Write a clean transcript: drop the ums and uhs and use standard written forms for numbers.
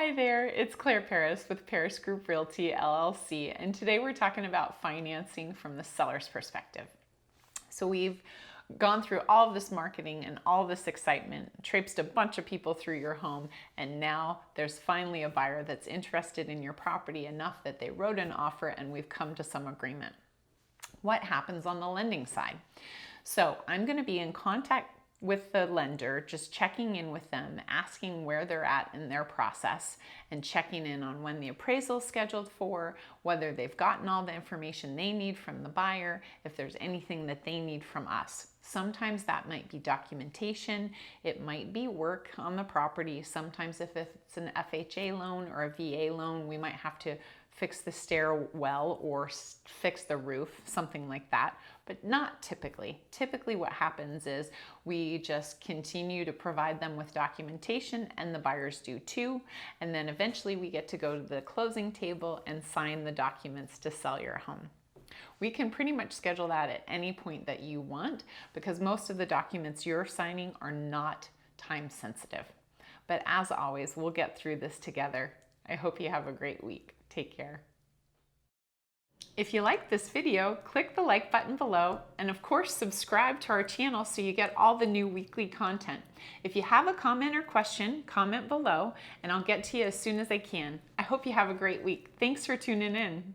Hi there, it's Claire Paris with Paris Group Realty, LLC, and today we're talking about financing from the seller's perspective. So we've gone through all of this marketing and all this excitement, traipsed a bunch of people through your home, and now there's finally a buyer that's interested in your property enough that they wrote an offer and we've come to some agreement. What happens on the lending side? So I'm going to be in contact with the lender, just checking in with them, asking where they're at in their process, and checking in on when the appraisal is scheduled for, whether they've gotten all the information they need from the buyer, if there's anything that they need from us. Sometimes that might be documentation, it might be work on the property. Sometimes if it's an FHA loan or a VA loan, we might have to fix the stairwell or fix the roof, something like that, but not typically. Typically what happens is we just continue to provide them with documentation, and the buyers do too, and then eventually we get to go to the closing table and sign the documents to sell your home. We can pretty much schedule that at any point that you want because most of the documents you're signing are not time sensitive. But as always, we'll get through this together. I hope you have a great week. Take care. If you like this video, click the like button below, and of course subscribe to our channel so you get all the new weekly content. If you have a comment or question, comment below and I'll get to you as soon as I can. I hope you have a great week. Thanks for tuning in.